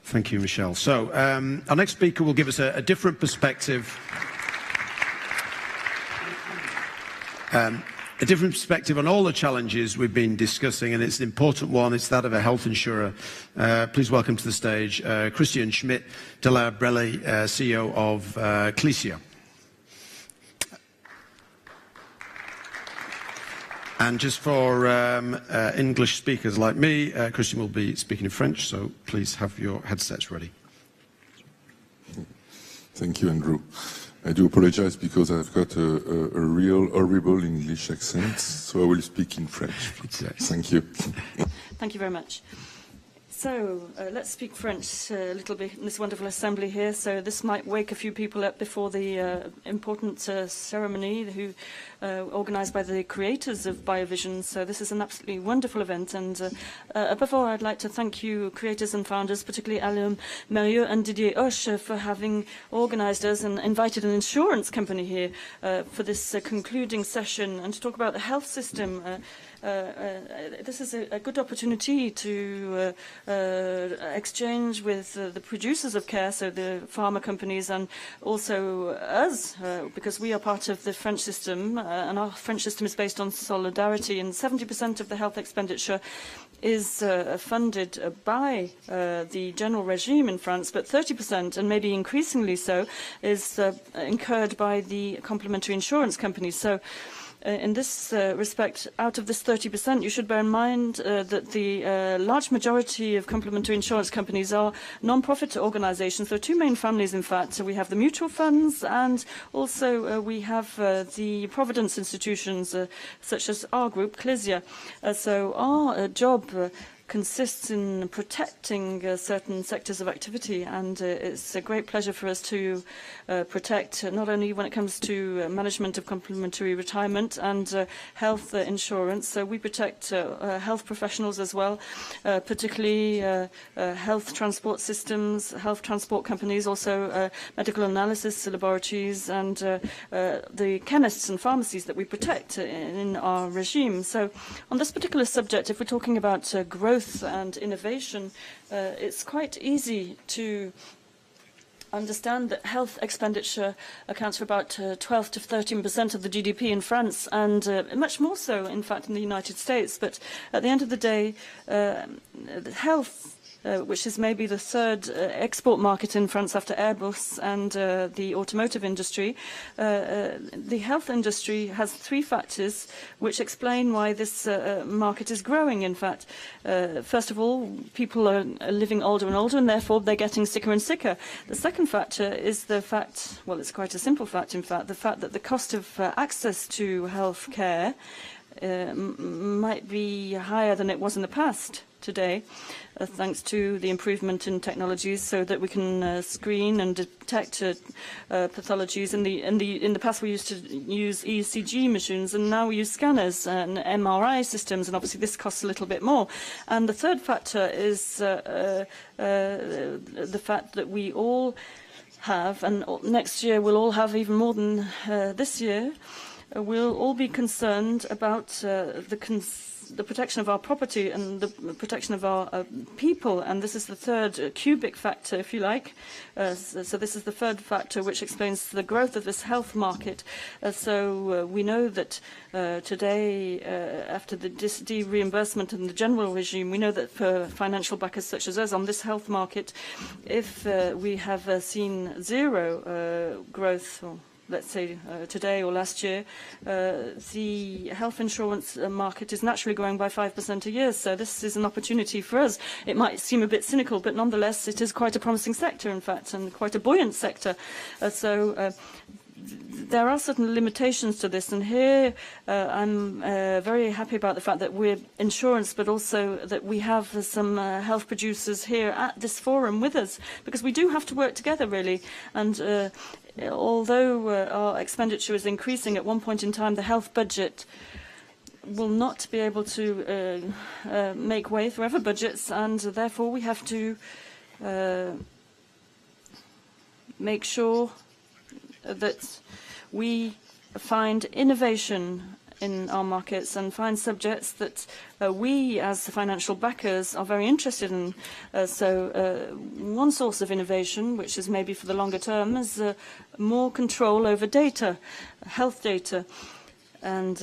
Thank you, Michelle. So our next speaker will give us a different perspective. A different perspective on all the challenges we've been discussing, and it's an important one. It's that of a health insurer. Please welcome to the stage Schmidt de la Brélie, CEO of KLESIA. And just for English speakers like me, Christian will be speaking in French, so please have your headsets ready. Thank you, Andrew. I do apologize because I've got a real horrible English accent, so I will speak in French. Thank you. Thank you very much. So let's speak French a little bit in this wonderful assembly here. So this might wake a few people up before the important ceremony organised by the creators of BIOVISION. So this is an absolutely wonderful event. And above all, I'd like to thank you, creators and founders, particularly Alain Mérieux and Didier Hoche, for having organised us and invited an insurance company here for this concluding session and to talk about the health system. This is a good opportunity to exchange with the producers of care, so the pharma companies, and also us, because we are part of the French system, and our French system is based on solidarity, and 70% of the health expenditure is funded by the general regime in France, but 30%, and maybe increasingly so, is incurred by the complementary insurance companies. So in this respect, out of this 30%, you should bear in mind that the large majority of complementary insurance companies are non-profit organizations. There are two main families, in fact. So we have the mutual funds, and also we have the providence institutions, such as our group, KLESIA. So our job consists in protecting certain sectors of activity, and it's a great pleasure for us to protect, not only when it comes to management of complementary retirement and health insurance. So we protect health professionals as well, particularly health transport systems, health transport companies, also medical analysis laboratories, and the chemists and pharmacies that we protect in our regime. So on this particular subject, if we're talking about growth and innovation, it's quite easy to understand that health expenditure accounts for about 12 to 13% of the GDP in France, and much more so, in fact, in the United States. But at the end of the day, health, which is maybe the third export market in France after Airbus and the automotive industry. The health industry has three factors which explain why this market is growing, in fact. First of all, people are living older and older, and therefore they're getting sicker and sicker. The second factor is the fact, well, it's quite a simple fact, in fact, the fact that the cost of access to health care might be higher than it was in the past today, thanks to the improvement in technologies, so that we can screen and detect pathologies. In the past, we used to use ECG machines, and now we use scanners and MRI systems, and obviously this costs a little bit more. And the third factor is the fact that we all have, and next year we'll all have even more than this year, we'll all be concerned about the protection of our property and the protection of our people, and this is the third cubic factor, if you like. So this is the third factor which explains the growth of this health market. We know that today, after the de-reimbursement and the general regime, we know that for financial backers such as us on this health market, if we have seen zero growth, or let's say today or last year, the health insurance market is naturally growing by 5% a year. So this is an opportunity for us. It might seem a bit cynical, but nonetheless, it is quite a promising sector, in fact, and quite a buoyant sector. There are certain limitations to this, and here I'm very happy about the fact that we're insurance, but also that we have some health producers here at this forum with us, because we do have to work together, really. And although our expenditure is increasing, at one point in time the health budget will not be able to make way through other budgets, and therefore we have to make sure that we find innovation in our markets and find subjects that we, as financial backers, are very interested in. One source of innovation, which is maybe for the longer term, is more control over data, health data. And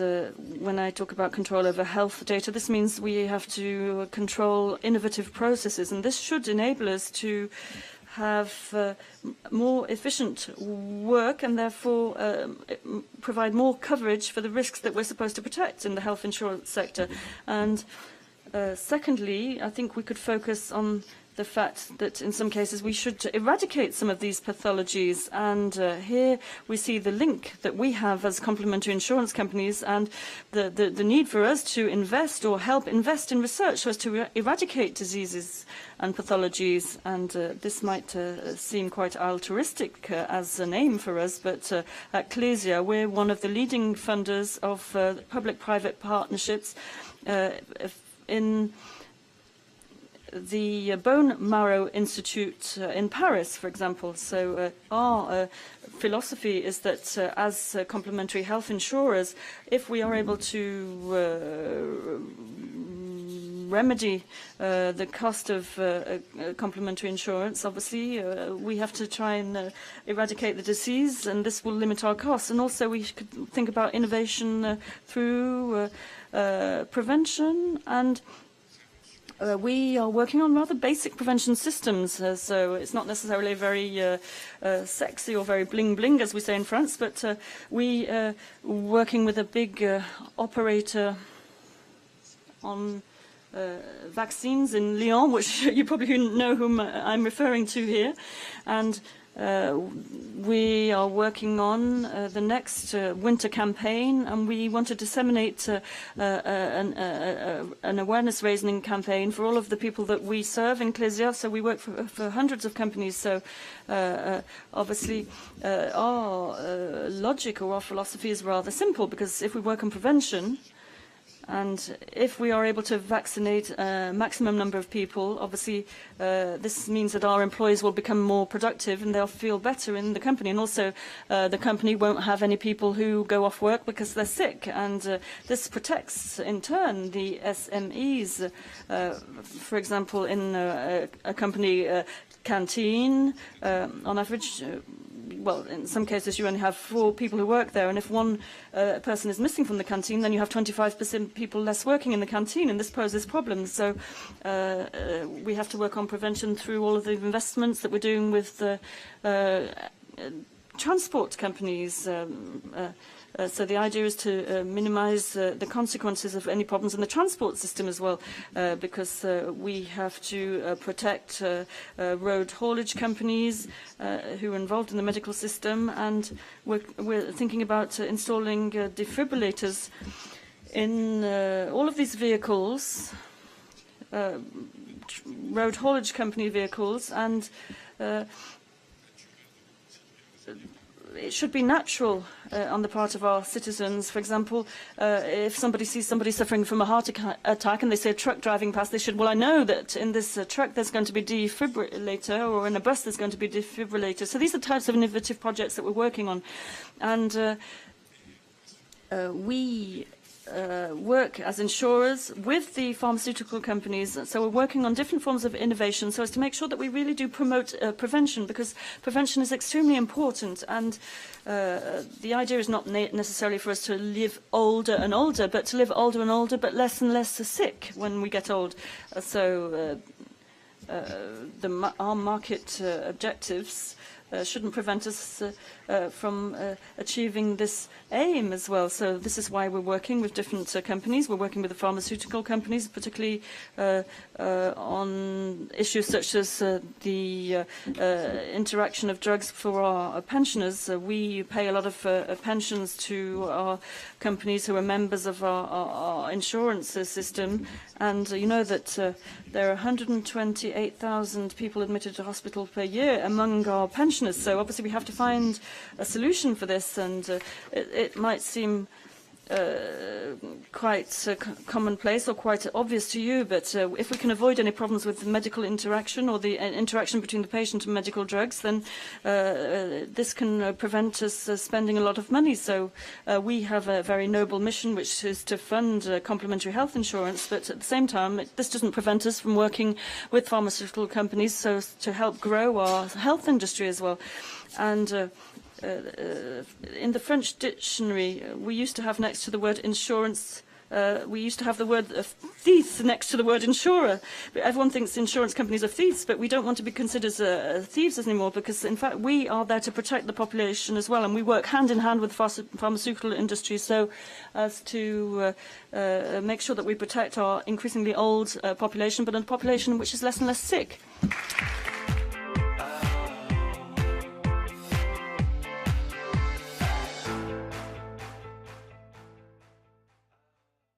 when I talk about control over health data, this means we have to control innovative processes, and this should enable us to have more efficient work and therefore provide more coverage for the risks that we're supposed to protect in the health insurance sector. And secondly, I think we could focus on the fact that in some cases we should eradicate some of these pathologies. And here we see the link that we have as complementary insurance companies and the need for us to invest or help invest in research so as to eradicate diseases and pathologies. And this might seem quite altruistic as an aim for us, but at KLESIA we're one of the leading funders of public-private partnerships in the Bone Marrow Institute in Paris, for example. So our philosophy is that as complementary health insurers, if we are able to remedy the cost of complementary insurance, obviously we have to try and eradicate the disease, and this will limit our costs. And also we could think about innovation through prevention, and we are working on rather basic prevention systems, so it's not necessarily very sexy or very bling-bling, as we say in France, but we are working with a big operator on vaccines in Lyon, which you probably know whom I'm referring to here. And we are working on the next winter campaign, and we want to disseminate an awareness-raising campaign for all of the people that we serve in KLESIA. So we work for hundreds of companies. So obviously our logic or our philosophy is rather simple, because if we work on prevention, and if we are able to vaccinate a maximum number of people, obviously this means that our employees will become more productive and they'll feel better in the company. And also the company won't have any people who go off work because they're sick. And this protects, in turn, the SMEs. For example, in a company canteen, on average, well, in some cases you only have 4 people who work there, and if one person is missing from the canteen, then you have 25% people less working in the canteen, and this poses problems. So we have to work on prevention through all of the investments that we're doing with transport companies. So the idea is to minimize the consequences of any problems in the transport system as well, because we have to protect road haulage companies who are involved in the medical system, and we're thinking about installing defibrillators in all of these vehicles, road haulage company vehicles, and it should be natural on the part of our citizens. For example, if somebody sees somebody suffering from a heart attack and they see a truck driving past, they should, well, I know that in this truck there's going to be defibrillator, or in a bus there's going to be defibrillator. So these are types of innovative projects that we're working on. And we work as insurers with the pharmaceutical companies. So we're working on different forms of innovation so as to make sure that we really do promote prevention, because prevention is extremely important. And the idea is not necessarily for us to live older and older, but to live older and older, but less and less sick when we get old. So our market objectives shouldn't prevent us from achieving this aim as well. So this is why we're working with different companies. We're working with the pharmaceutical companies, particularly on issues such as the interaction of drugs for our pensioners. We pay a lot of pensions to our companies who are members of our insurance system. And you know that there are 128,000 people admitted to hospital per year among our pensioners. So obviously we have to find a solution for this, and it might seem quite commonplace or quite obvious to you, but if we can avoid any problems with the medical interaction or the interaction between the patient and medical drugs, then this can prevent us spending a lot of money. So we have a very noble mission, which is to fund complementary health insurance, but at the same time, this doesn't prevent us from working with pharmaceutical companies so as to help grow our health industry as well. And in the French dictionary, we used to have next to the word insurance, we used to have the word thief next to the word insurer. Everyone thinks insurance companies are thieves, but we don't want to be considered thieves anymore, because in fact we are there to protect the population as well, and we work hand in hand with the pharmaceutical industry so as to make sure that we protect our increasingly old population, but a population which is less and less sick.